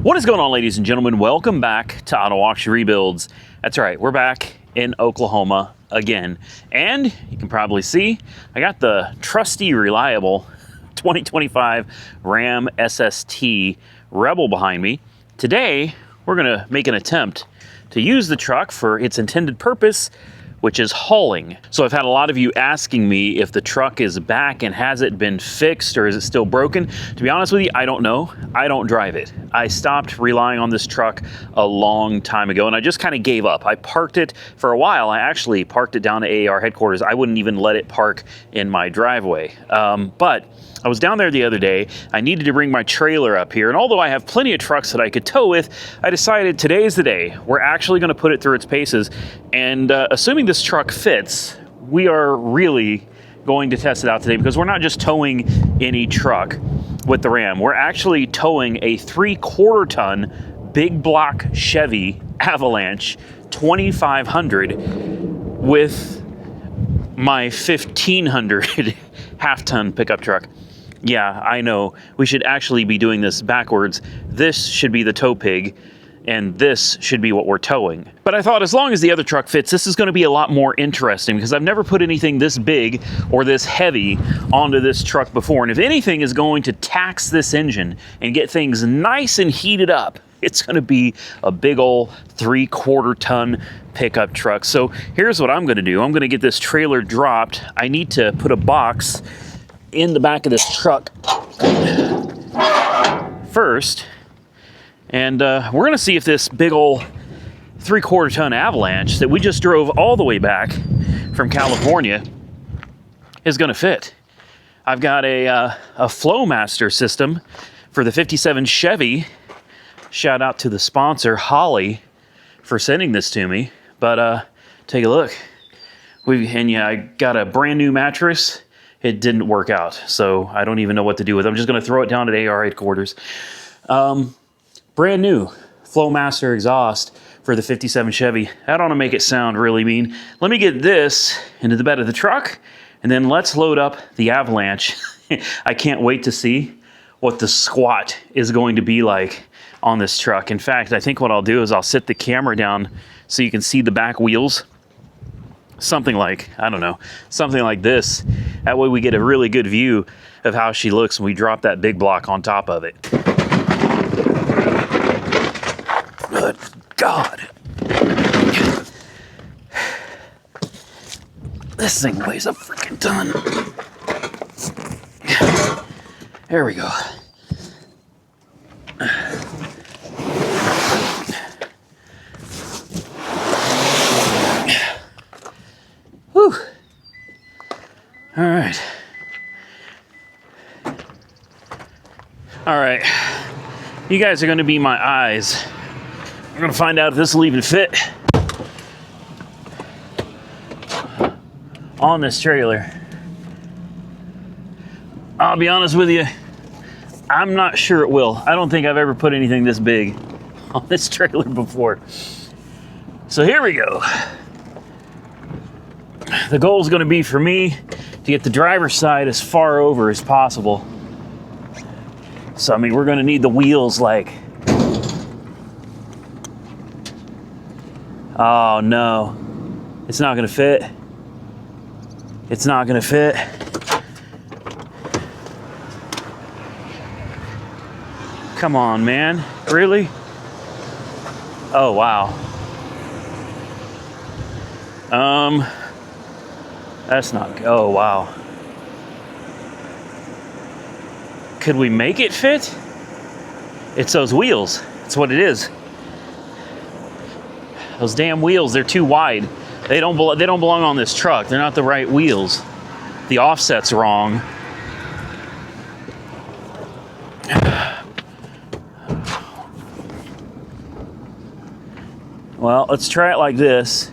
What is going on, ladies and gentlemen? Welcome back to Auto Auction Rebuilds. That's right, we're back in Oklahoma again. And you can probably see, I got the trusty, reliable 2025 RAM SST Rebel behind me. Today, we're gonna make an attempt to use the truck for its intended purpose, which is hauling. So I've had a lot of you asking me if the truck is back and has it been fixed or is it still broken? To be honest with you, I don't know. I don't drive it. I stopped relying on this truck a long time ago and I just kind of gave up. I parked it for a while. I actually parked it down to AAR headquarters. I wouldn't even let it park in my driveway. But I was down there the other day. I needed to bring my trailer up here. And although I have plenty of trucks that I could tow with, I decided today's the day. We're actually going to put it through its paces. And assuming this truck fits, we are really going to test it out today because we're not just towing any truck with the Ram. We're actually towing a 3/4 ton big block Chevy Avalanche 2500 with my 1500 half-ton pickup truck. Yeah, I know. We should actually be doing this backwards. This should be the tow pig, and this should be what we're towing. But I thought as long as the other truck fits, this is going to be a lot more interesting because I've never put anything this big or this heavy onto this truck before. And if anything is going to tax this engine and get things nice and heated up, it's going to be a big old 3/4 ton pickup truck. So here's what I'm going to do. I'm going to get this trailer dropped. I need to put a box in the back of this truck first. And we're going to see if this big old 3/4 ton Avalanche that we just drove all the way back from California is going to fit. I've got a Flowmaster system for the 57 Chevy. Shout out to the sponsor, Holly, for sending this to me. But take a look. I got a brand new mattress. It didn't work out, so I don't even know what to do with it. I'm just going to throw it down at AR headquarters. Brand new Flowmaster exhaust for the 57 Chevy. That ought to make it sound really mean. Let me get this into the bed of the truck, and then let's load up the Avalanche. I can't wait to see what the squat is going to be like on this truck. In fact, I think what I'll do is I'll sit the camera down so you can see the back wheels. Something like, I don't know, something like this. That way we get a really good view of how she looks when we drop that big block on top of it. Good God. This thing weighs a freaking ton. There we go. Whew. All right. All right. You guys are going to be my eyes. We're going to find out if this will even fit on this trailer. I'll be honest with you, I'm not sure it will. I don't think I've ever put anything this big on this trailer before. So here we go. The goal is going to be for me to get the driver's side as far over as possible. So, I mean, we're going to need the wheels like... Oh, no. It's not going to fit. It's not going to fit. Come on, man. Really? Oh, wow. That's not... Oh, wow. Could we make it fit? It's those wheels. That's what it is. Those damn wheels, they're too wide. They don't belong on this truck. They're not the right wheels. The offset's wrong. Well, let's try it like this.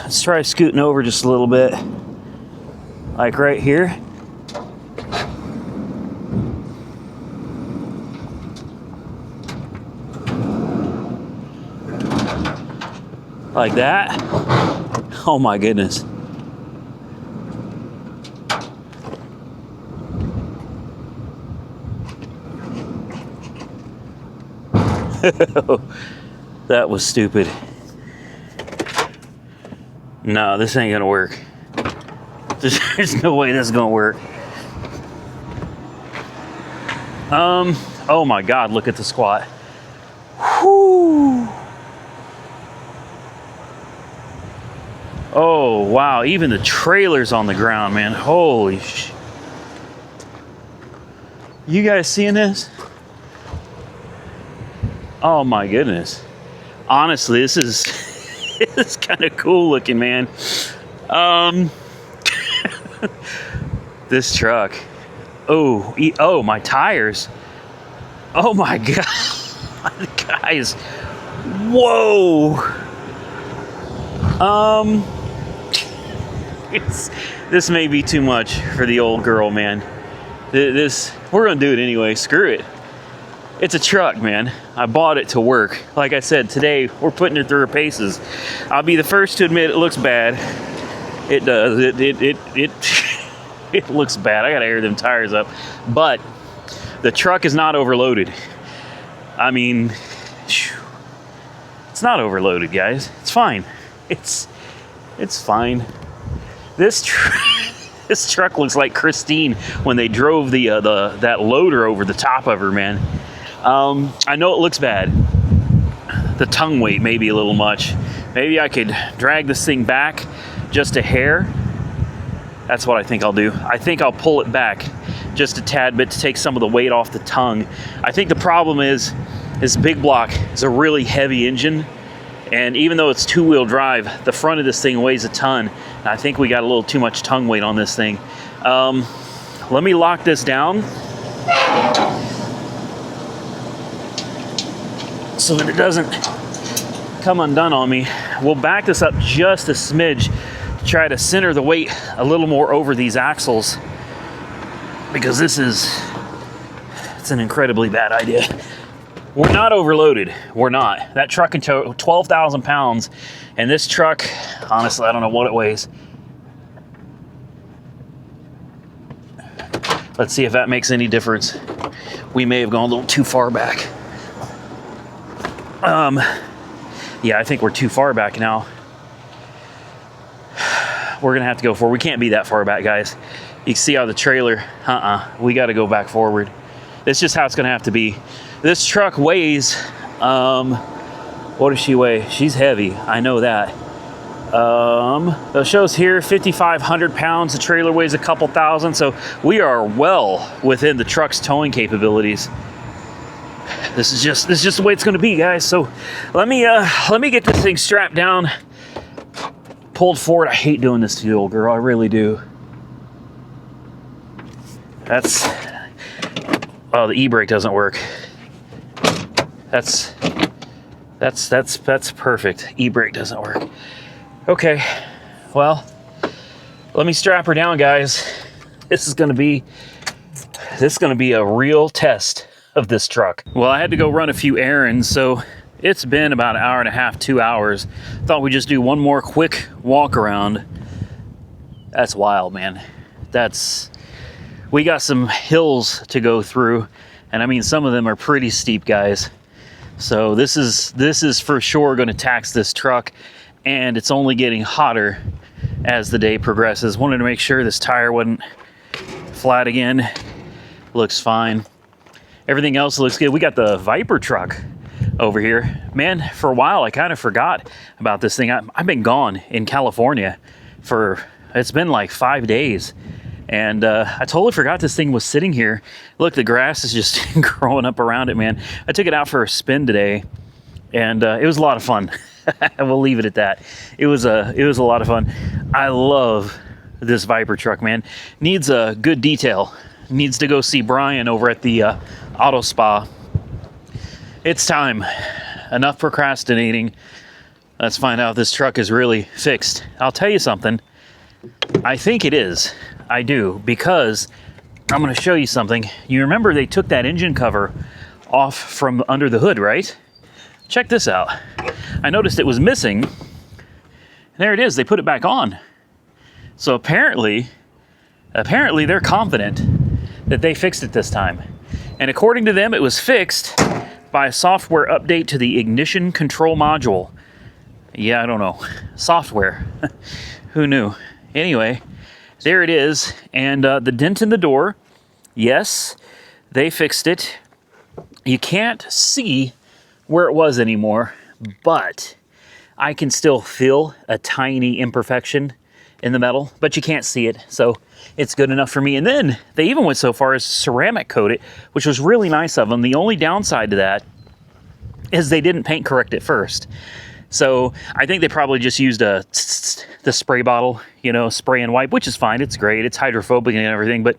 Let's try scooting over just a little bit. Like right here. Like that. Oh my goodness. That was stupid. No, this ain't gonna work. There's no way this is gonna work. Oh my God, look at the squat. Whew. Oh, wow, even the trailer's on the ground, man. Holy sh... You guys seeing this? Oh my goodness. Honestly, this is it's kind of cool looking, man. This truck. Oh, my tires. Oh my God. Guys. Whoa. This may be too much for the old girl, man. We're gonna do it anyway. Screw it. It's a truck, man. I bought it to work. Like I said, today we're putting it through her paces. I'll be the first to admit it looks bad. It does. It looks bad. I gotta air them tires up. But the truck is not overloaded. I mean, it's not overloaded, guys. It's fine. It's fine. This truck looks like Christine when they drove that loader over the top of her, man. I know it looks bad. The tongue weight may be a little much. Maybe I could drag this thing back just a hair. That's what I think I'll do. I think I'll pull it back just a tad bit to take some of the weight off the tongue. I think the problem is this big block is a really heavy engine. And even though it's two-wheel drive, the front of this thing weighs a ton. And I think we got a little too much tongue weight on this thing. Let me lock this down so that it doesn't come undone on me. We'll back this up just a smidge to try to center the weight a little more over these axles, because it's an incredibly bad idea. We're not overloaded. We're not. That truck can tow 12,000 pounds, and this truck, honestly, I don't know what it weighs. Let's see if that makes any difference. We may have gone a little too far back. Yeah, I think we're too far back now. We're gonna have to go forward. We can't be that far back, guys. You can see how the trailer, we gotta go back forward. It's just how it's gonna have to be. This truck weighs, what does she weigh? She's heavy, I know that. It shows here 5,500 pounds. The trailer weighs a couple thousand, so we are well within the truck's towing capabilities. This is just the way it's gonna be, guys. So let me get this thing strapped down, pulled forward. I hate doing this to the old girl, I really do. Oh, the e-brake doesn't work. That's perfect. E-brake doesn't work. Okay, well, let me strap her down, guys. This is gonna be a real test of this truck. Well, I had to go run a few errands, so it's been about an hour and a half, 2 hours. Thought we'd just do one more quick walk around. That's wild, man. We got some hills to go through, and I mean, some of them are pretty steep, guys. So this is for sure going to tax this truck, and it's only getting hotter as the day progresses. Wanted to make sure this tire wasn't flat again. Looks fine. Everything else looks good. We got the Viper truck over here. Man, for a while I kind of forgot about this thing. I've been gone in California it's been like 5 days. And I totally forgot this thing was sitting here. Look, the grass is just growing up around it, man. I took it out for a spin today, and it was a lot of fun. We'll leave it at that. It was a lot of fun. I love this Viper truck, man. Needs a good detail. Needs to go see Brian over at the auto spa. It's time. Enough procrastinating. Let's find out if this truck is really fixed. I'll tell you something. I think it is. I do, because I'm going to show you something. You remember they took that engine cover off from under the hood, right? Check this out. I noticed it was missing. There it is. They put it back on. So apparently they're confident that they fixed it this time. And according to them, it was fixed by a software update to the ignition control module. Yeah, I don't know. Software. Who knew? Anyway, there it is. And the dent in the door, yes, they fixed it. You can't see where it was anymore, but I can still feel a tiny imperfection in the metal, but you can't see it, so it's good enough for me. And then they even went so far as ceramic coat it, which was really nice of them. The only downside to that is they didn't paint correct it first. So I think they probably just used the spray bottle, you know, spray and wipe, which is fine. It's great. It's hydrophobic and everything. But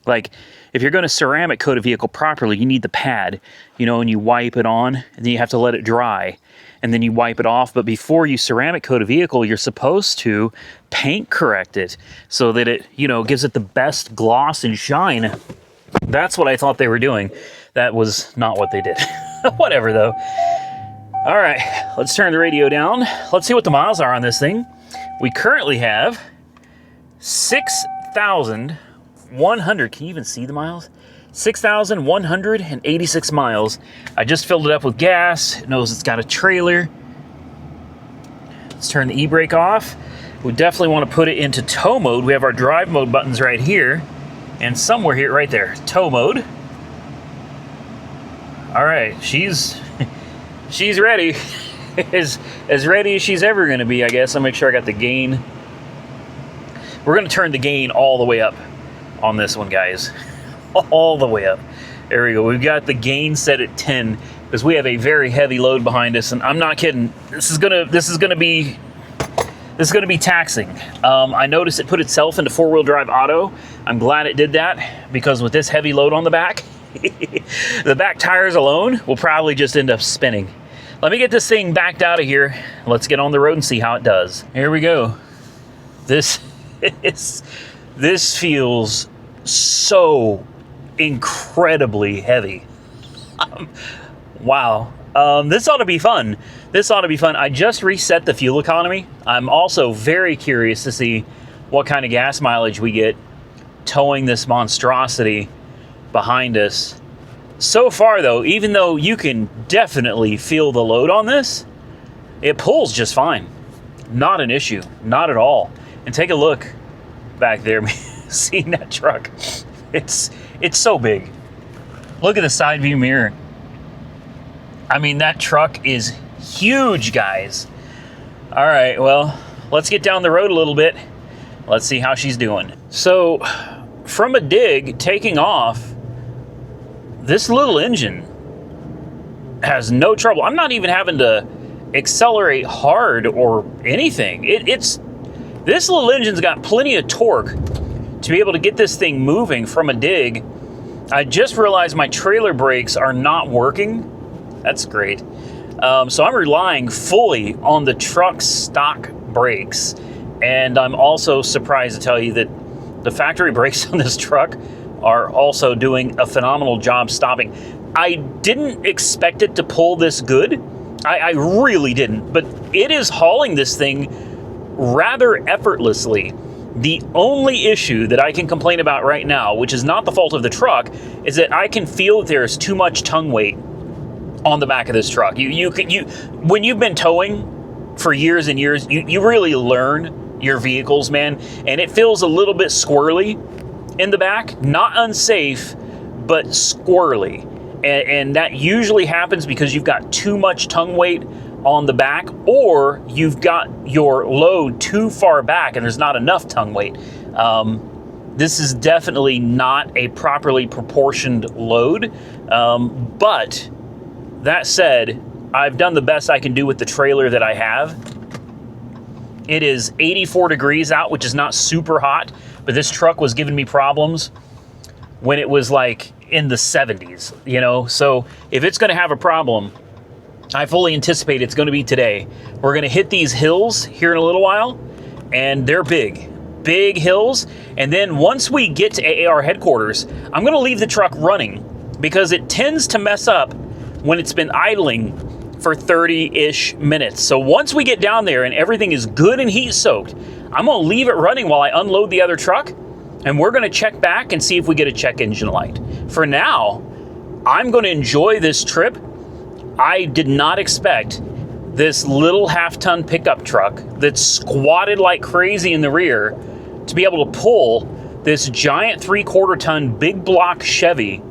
like, if you're going to ceramic coat a vehicle properly, you need the pad, you know, and you wipe it on, and then you have to let it dry, and then you wipe it off. But before you ceramic coat a vehicle, you're supposed to paint correct it so that it, you know, gives it the best gloss and shine. That's what I thought they were doing. That was not what they did. Whatever, though. All right, let's turn the radio down. Let's see what the miles are on this thing. We currently have 6,100. Can you even see the miles? 6,186 miles. I just filled it up with gas. It knows it's got a trailer. Let's turn the e-brake off. We definitely want to put it into tow mode. We have our drive mode buttons right here, and somewhere here, right there, tow mode. All right, she's ready. as ready as she's ever going to be, I guess. I'll make sure I got the gain. We're going to turn the gain all the way up on this one, guys. All the way up. There we go. We've got the gain set at 10 because we have a very heavy load behind us, and I'm not kidding. This is gonna be taxing. I noticed it put itself into four-wheel drive auto. I'm glad it did that because with this heavy load on the back, the back tires alone will probably just end up spinning. Let me get this thing backed out of here. Let's get on the road and see how it does. Here we go. This feels so incredibly heavy. Wow. This ought to be fun. This ought to be fun. I just reset the fuel economy. I'm also very curious to see what kind of gas mileage we get towing this monstrosity behind us. So far, though, even though you can definitely feel the load on this, it pulls just fine. Not an issue. Not at all. And take a look back there. Seeing that truck. It's so big. Look at the side view mirror. I mean, that truck is huge, guys. All right, well, let's get down the road a little bit. Let's see how she's doing. So, from a dig, taking off, this little engine has no trouble. I'm not even having to accelerate hard or anything. This little engine's got plenty of torque to be able to get this thing moving from a dig. I just realized my trailer brakes are not working. That's great. So I'm relying fully on the truck's stock brakes. And I'm also surprised to tell you that the factory brakes on this truck are also doing a phenomenal job stopping. I didn't expect it to pull this good. I really didn't. But it is hauling this thing rather effortlessly. The only issue that I can complain about right now, which is not the fault of the truck, is that I can feel that there's too much tongue weight on the back of this truck. When you've been towing for years and years, you really learn your vehicles, man, and it feels a little bit squirrely in the back. Not unsafe, but squirrely. And that usually happens because you've got too much tongue weight on the back, or you've got your load too far back and there's not enough tongue weight. This is definitely not a properly proportioned load. But that said, I've done the best I can do with the trailer that I have. It is 84 degrees out, which is not super hot, but this truck was giving me problems when it was like in the 70s, you know? So if it's gonna have a problem, I fully anticipate it's going to be today. We're going to hit these hills here in a little while, and they're big hills. And then once we get to AAR headquarters, I'm going to leave the truck running because it tends to mess up when it's been idling for 30-ish minutes. So once we get down there and everything is good and heat soaked, I'm going to leave it running while I unload the other truck, and we're going to check back and see if we get a check engine light. For now, I'm going to enjoy this trip I did not expect this little half-ton pickup truck that's squatted like crazy in the rear to be able to pull this giant 3/4-ton big block Chevy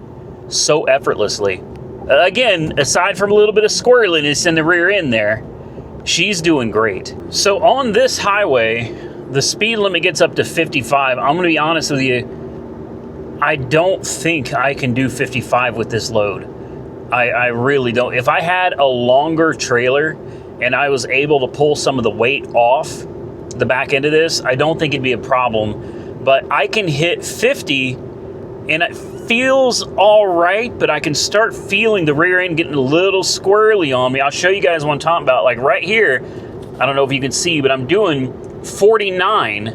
so effortlessly. Again, aside from a little bit of squirreliness in the rear end there, she's doing great. So on this highway, the speed limit gets up to 55. I'm gonna be honest with you, I don't think I can do 55 with this load. I really don't. If I had a longer trailer and I was able to pull some of the weight off the back end of this, I don't think it'd be a problem. But I can hit 50 and it feels all right, but I can start feeling the rear end getting a little squirrely on me. I'll show you guys what I'm talking about. Like right here, I don't know if you can see, but I'm doing 49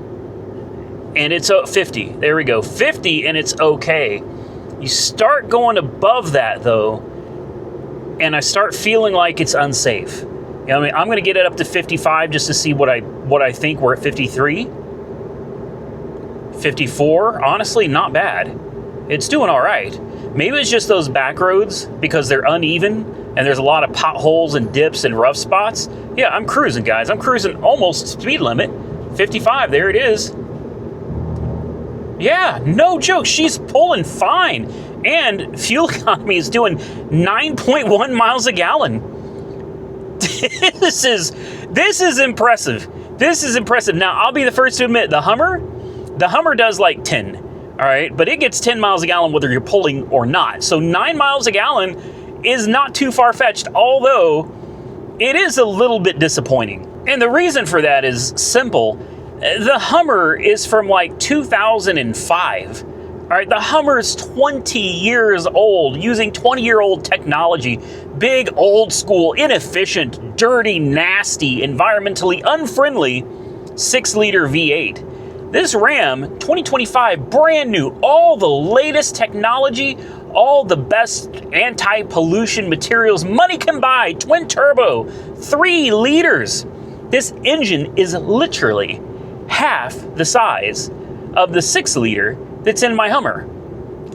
and it's 50. There we go, 50 and it's okay. You start going above that though, and I start feeling like it's unsafe. You know what I mean? I'm gonna get it up to 55 just to see what I think. We're at 53, 54. Honestly, not bad. It's doing all right. Maybe it's just those back roads because they're uneven and there's a lot of potholes and dips and rough spots. Yeah, I'm cruising, guys. I'm cruising almost speed limit. 55, there it is. Yeah, no joke, she's pulling fine. And fuel economy is doing 9.1 miles a gallon. This is impressive. This is impressive. Now, I'll be the first to admit, the Hummer does like 10, all right? But it gets 10 miles a gallon whether you're pulling or not. So 9 miles a gallon is not too far-fetched, although it is a little bit disappointing. And the reason for that is simple. The Hummer is from like 2005. All right, the Hummer's 20 years old, using 20-year-old technology. Big, old school, inefficient, dirty, nasty, environmentally unfriendly 6-liter V8. This Ram 2025, brand new, all the latest technology, all the best anti-pollution materials money can buy, twin turbo, 3 liters. This engine is literally half the size of the 6-liter that's in my Hummer.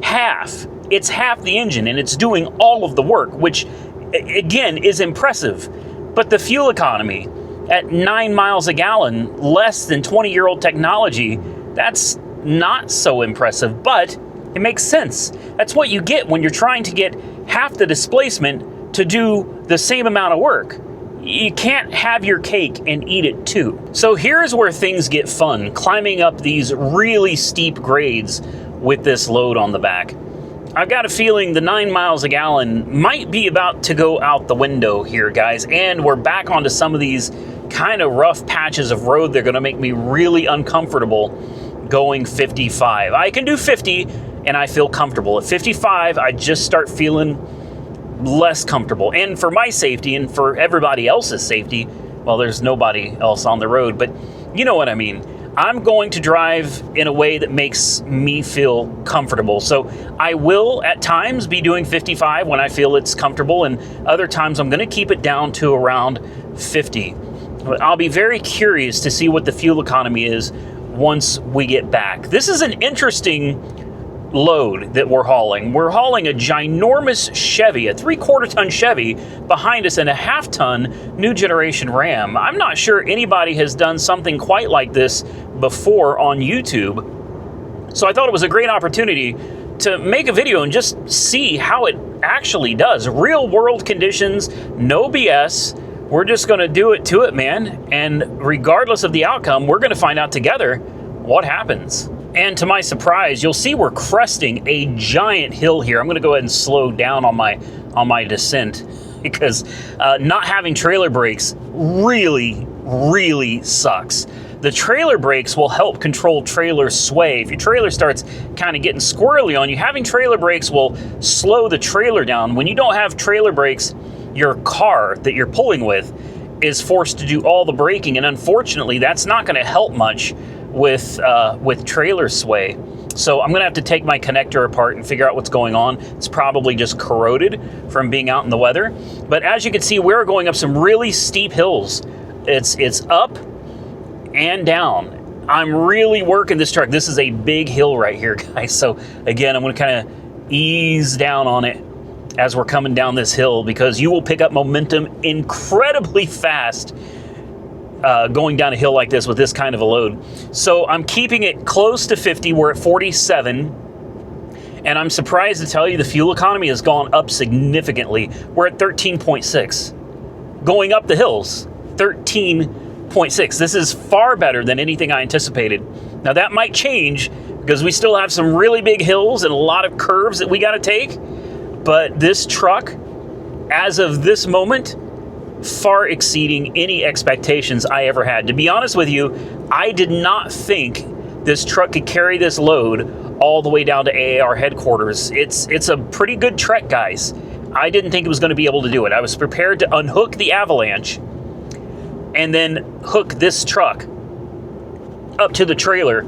Half. It's half the engine and it's doing all of the work, which again is impressive. But the fuel economy at 9 miles a gallon, less than 20-year-old technology, that's not so impressive, but it makes sense. That's what you get when you're trying to get half the displacement to do the same amount of work. You can't have your cake and eat it too. So here's where things get fun, climbing up these really steep grades with this load on the back. I've got a feeling the 9 miles a gallon might be about to go out the window here, guys, and we're back onto some of these kind of rough patches of road. They're gonna make me really uncomfortable going 55. I can do 50 and I feel comfortable. At 55, I just start feeling less comfortable. And for my safety and for everybody else's safety, well, there's nobody else on the road, but you know what I mean. I'm going to drive in a way that makes me feel comfortable. So I will at times be doing 55 when I feel it's comfortable, and other times I'm gonna keep it down to around 50. I'll be very curious to see what the fuel economy is once we get back. This is an interesting load that we're hauling. We're hauling a ginormous Chevy, a 3/4-ton Chevy behind us, and a 1/2-ton new generation Ram. I'm not sure anybody has done something quite like this before on YouTube. So I thought it was a great opportunity to make a video and just see how it actually does. Real world conditions, no BS. We're just gonna do it to it, man. And regardless of the outcome, we're gonna find out together what happens. And to my surprise, you'll see we're cresting a giant hill here. I'm gonna go ahead and slow down on my descent because not having trailer brakes really sucks. The trailer brakes will help control trailer sway. If your trailer starts kind of getting squirrely on you, having trailer brakes will slow the trailer down. When you don't have trailer brakes, your car that you're pulling with is forced to do all the braking, and unfortunately, that's not gonna help much with trailer sway. So I'm gonna have to take my connector apart and figure out what's going on. It's probably just corroded from being out in the weather. But as you can see, we're going up some really steep hills. It's up and down. I'm really working this truck. This is a big hill right here, guys. So again, I'm gonna kind of ease down on it as we're coming down this hill, because you will pick up momentum incredibly fast going down a hill like this with this kind of a load. So I'm keeping it close to 50. We're at 47. And I'm surprised to tell you the fuel economy has gone up significantly. We're at 13.6. Going up the hills, 13.6. This is far better than anything I anticipated. Now that might change because we still have some really big hills and a lot of curves that we got to take. But this truck, as of this moment, far exceeding any expectations I ever had. To be honest with you, I did not think this truck could carry this load all the way down to AAR headquarters. It's a pretty good trek, guys. I didn't think it was going to be able to do it. I was prepared to unhook the Avalanche and then hook this truck up to the trailer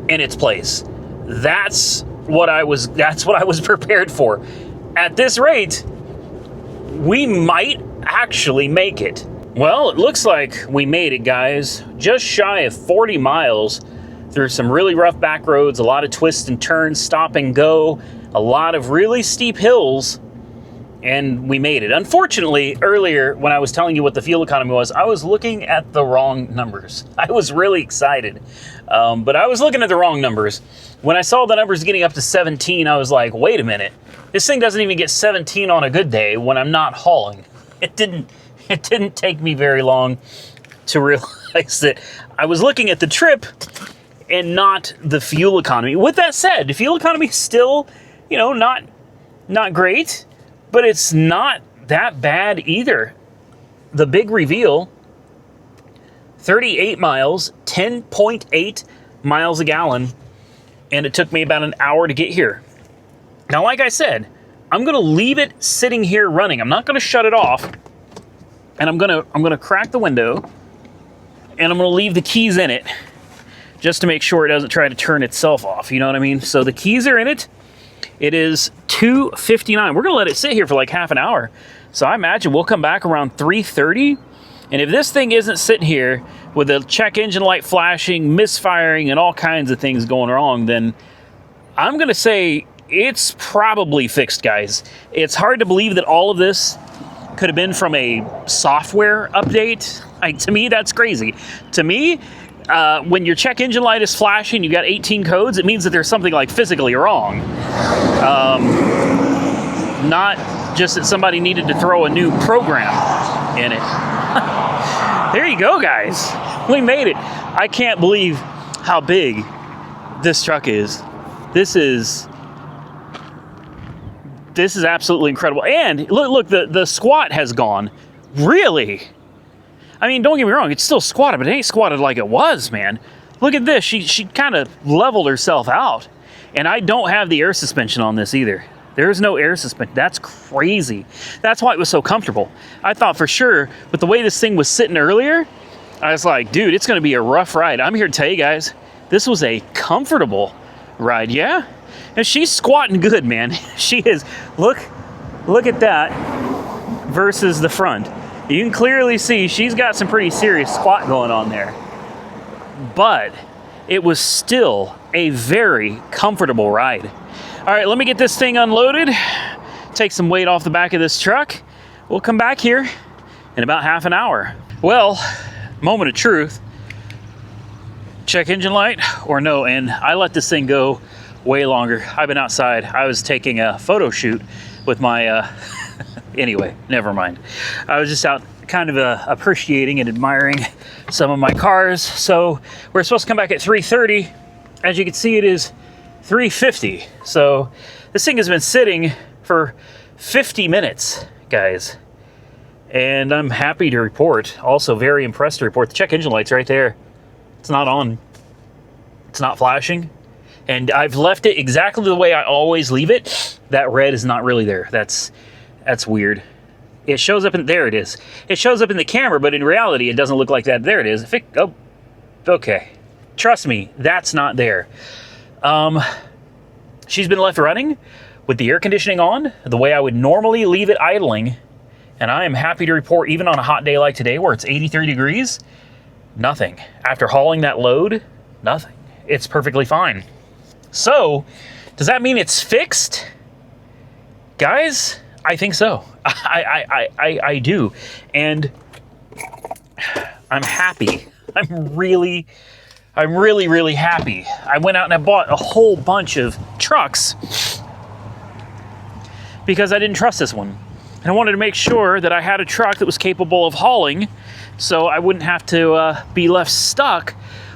in its place. That's what I was prepared for. At this rate, we might actually make it. Well, it looks like we made it, guys. Just shy of 40 miles through some really rough back roads, a lot of twists and turns, stop and go, a lot of really steep hills, and we made it. Unfortunately, earlier when I was telling you what the fuel economy was, I was looking at the wrong numbers. I was really excited, but I was looking at the wrong numbers. When I saw the numbers getting up to 17, I was like, wait a minute. This thing doesn't even get 17 on a good day when I'm not hauling. It didn't take me very long to realize that I was looking at the trip and not the fuel economy. With that said, the fuel economy is still, not great, but it's not that bad either. The big reveal, 38 miles, 10.8 miles a gallon, and it took me about an hour to get here. Now, like I said, I'm gonna leave it sitting here running. I'm not gonna shut it off, and I'm gonna crack the window, and I'm gonna leave the keys in it, just to make sure it doesn't try to turn itself off, you know what I mean? So the keys are in it. It is 2:59. We're gonna let it sit here for like half an hour. So I imagine we'll come back around 3:30. And if this thing isn't sitting here with the check engine light flashing, misfiring, and all kinds of things going wrong, then I'm gonna say it's probably fixed, guys. It's hard to believe that all of this could have been from a software update. Like, to me, that's crazy. To me, when your check engine light is flashing, you got 18 codes, it means that there's something like physically wrong. Not just that somebody needed to throw a new program in it. There you go, guys. We made it. I can't believe how big this truck is. This is absolutely incredible. And look, the squat has gone. Really? I mean, don't get me wrong, it's still squatted, but it ain't squatted like it was, man. Look at this. She kind of leveled herself out. And I don't have the air suspension on this either. There's no air suspension. That's crazy. That's why it was so comfortable. I thought for sure, with the way this thing was sitting earlier, I was like, dude, it's going to be a rough ride. I'm here to tell you guys, this was a comfortable ride, yeah? And she's squatting good, man. She is. Look at that versus the front. You can clearly see she's got some pretty serious squat going on there. But it was still a very comfortable ride. All right, let me get this thing unloaded, take some weight off the back of this truck. We'll come back here in about half an hour. Well, moment of truth. Check engine light or no, and I let this thing go way longer. I've been outside. I was taking a photo shoot with my, anyway, never mind. I was just out kind of appreciating and admiring some of my cars. So we're supposed to come back at 3:30. As you can see, it is 3:50. So this thing has been sitting for 50 minutes, guys. And I'm happy to report, also very impressed to report, the check engine light's right there. It's not on. It's not flashing. And I've left it exactly the way I always leave it. That red is not really there. That's weird. It shows up in, there it is. It shows up in the camera, but in reality, it doesn't look like that. There it is. Oh, okay. Trust me, that's not there. She's been left running with the air conditioning on, the way I would normally leave it idling. And I am happy to report, even on a hot day like today where it's 83 degrees, nothing. After hauling that load, nothing. It's perfectly fine. So, does that mean it's fixed? Guys, I think so. I do. And I'm happy. I'm really happy. I went out and I bought a whole bunch of trucks because I didn't trust this one. And I wanted to make sure that I had a truck that was capable of hauling so I wouldn't have to be left stuck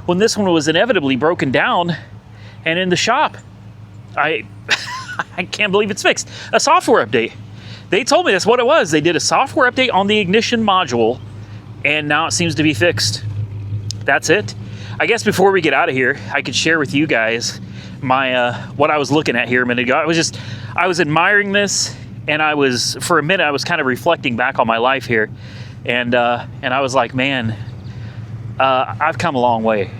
when this one was inevitably broken down and in the shop. I can't believe it's fixed. A software update. They told me that's what it was. They did a software update on the ignition module and now it seems to be fixed. That's it. I guess before we get out of here, I could share with you guys my what I was looking at here a minute ago. I was admiring this, and for a minute I was kind of reflecting back on my life here, and I was like, man, I've come a long way,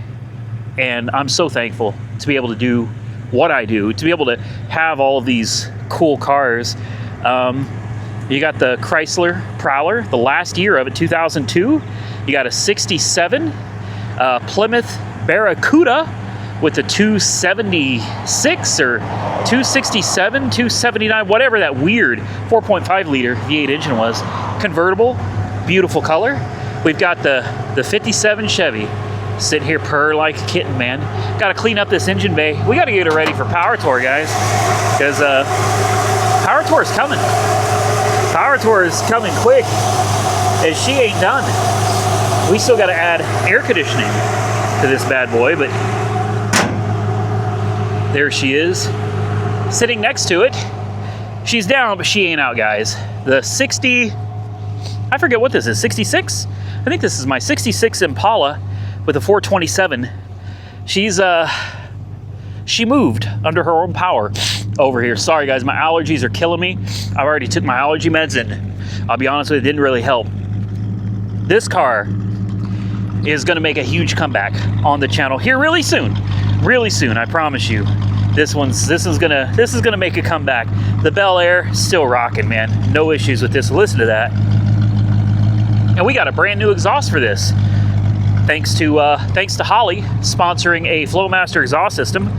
and I'm so thankful to be able to do what I do, to be able to have all of these cool cars. You got the Chrysler Prowler, the last year of it, 2002. You got a 67 Plymouth Barracuda with the 276 or 267, 279, whatever that weird 4.5 liter V8 engine was. Convertible, beautiful color. We've got the 57 Chevy sitting here purr like a kitten, man. Got to clean up this engine bay. We got to get it ready for Power Tour, guys, because Power Tour is coming. Power Tour is coming quick, and she ain't done. We still got to add air conditioning to this bad boy, but there she is, sitting next to it. She's down, but she ain't out, guys. The 60, I forget what this is, 66? I think this is my 66 Impala with a 427. She moved under her own power over here. Sorry, guys, my allergies are killing me. I already took my allergy meds, and I'll be honest with you, it didn't really help. This car is going to make a huge comeback on the channel here really soon, I promise you. This is gonna make a comeback. The Bel Air still rocking, man. No issues with this. Listen to that. And we got a brand new exhaust for this, thanks to Holly sponsoring a Flowmaster exhaust system.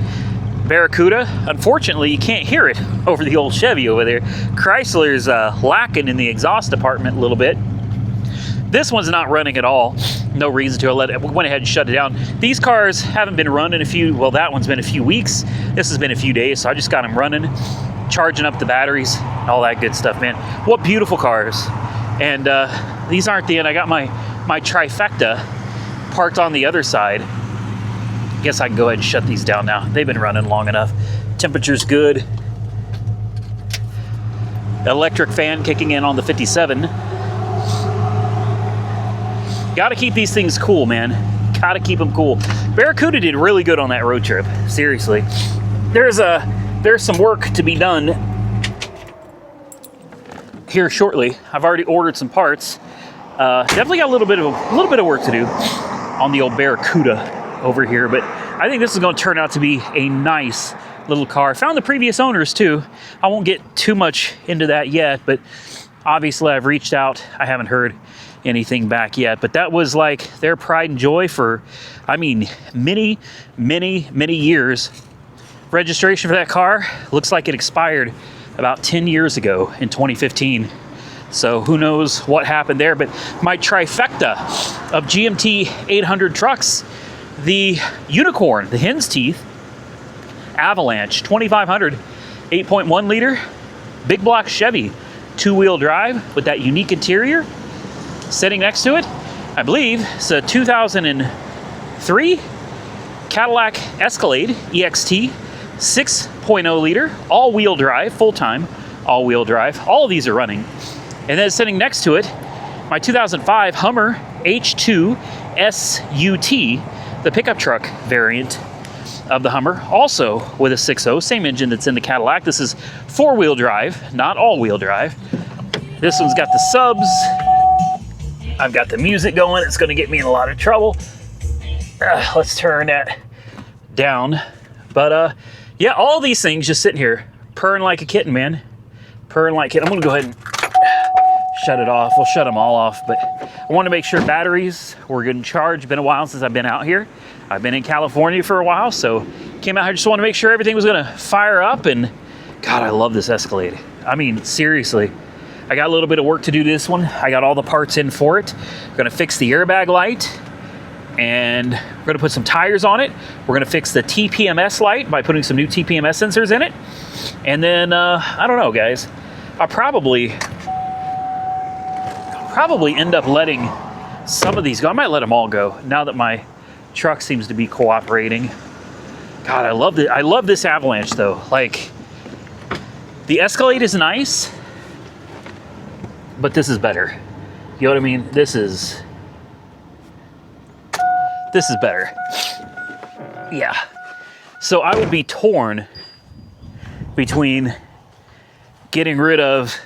Barracuda. Unfortunately, you can't hear it over the old Chevy over there. Chrysler's lacking in the exhaust department a little bit. This one's not running at all. No reason to. I went ahead and shut it down. These cars haven't been running that one's been a few weeks. This has been a few days, so I just got them running, charging up the batteries, all that good stuff, man. What beautiful cars. And these aren't the end. I got my trifecta parked on the other side. Guess I can go ahead and shut these down now. They've been running long enough. Temperature's good. Electric fan kicking in on the 57. Got to keep these things cool, man. Got to keep them cool. Barracuda did really good on that road trip. Seriously. There's some work to be done here shortly. I've already ordered some parts. Definitely got a little bit of work to do on the old Barracuda over here, but I think this is going to turn out to be a nice little car. Found the previous owners too. I won't get too much into that yet, but obviously I've reached out. I haven't heard anything back yet, but that was like their pride and joy for, I mean, many years. Registration for that car looks like it expired about 10 years ago in 2015. So who knows what happened there, but my trifecta of GMT 800 trucks, the Unicorn, the hen's teeth, Avalanche 2500, 8.1 liter, big block Chevy, 2-wheel drive with that unique interior. Sitting next to it, I believe it's a 2003 Cadillac Escalade EXT, 6.0 liter, all-wheel drive, full-time all-wheel drive. All of these are running. And then sitting next to it, my 2005 Hummer H2 SUT, the pickup truck variant of the Hummer, also with a 6.0, same engine that's in the Cadillac. This is 4-wheel drive, not all-wheel drive. This one's got the subs. I've got the music going. It's going to get me in a lot of trouble. Let's turn that down. But yeah, all these things just sitting here purring like a kitten, man. Purring like a kitten. I'm going to go ahead and shut it off. We'll shut them all off. But I want to make sure batteries were good and charged. Been a while since I've been out here. I've been in California for a while, so came out here. Just want to make sure everything was going to fire up and God, I love this Escalade. I mean, seriously. I got a little bit of work to do to this one. I got all the parts in for it. We're gonna fix the airbag light, and we're gonna put some tires on it. We're gonna fix the TPMS light by putting some new TPMS sensors in it. And then, I don't know, guys. I'll probably end up letting some of these go. I might let them all go now that my truck seems to be cooperating. God, I love this Avalanche though. Like, the Escalade is nice, but this is better. You know what I mean? This is better. Yeah. So I would be torn between getting rid of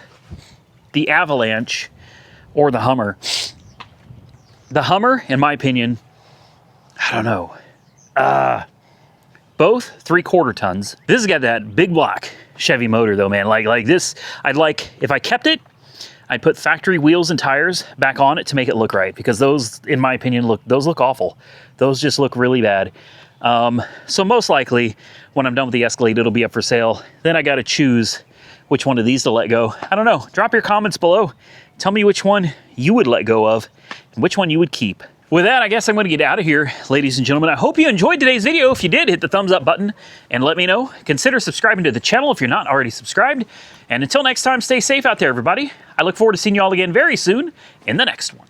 the Avalanche or the Hummer. The Hummer, in my opinion, I don't know. Both 3/4 tons. This has got that big block Chevy motor though, man. Like this, if I kept it, I'd put factory wheels and tires back on it to make it look right, because those, in my opinion, look awful. Those just look really bad. So most likely, when I'm done with the Escalade, it'll be up for sale. Then I got to choose which one of these to let go. I don't know. Drop your comments below. Tell me which one you would let go of and which one you would keep. With that, I guess I'm going to get out of here, ladies and gentlemen. I hope you enjoyed today's video. If you did, hit the thumbs up button and let me know. Consider subscribing to the channel if you're not already subscribed. And until next time, stay safe out there, everybody. I look forward to seeing you all again very soon in the next one.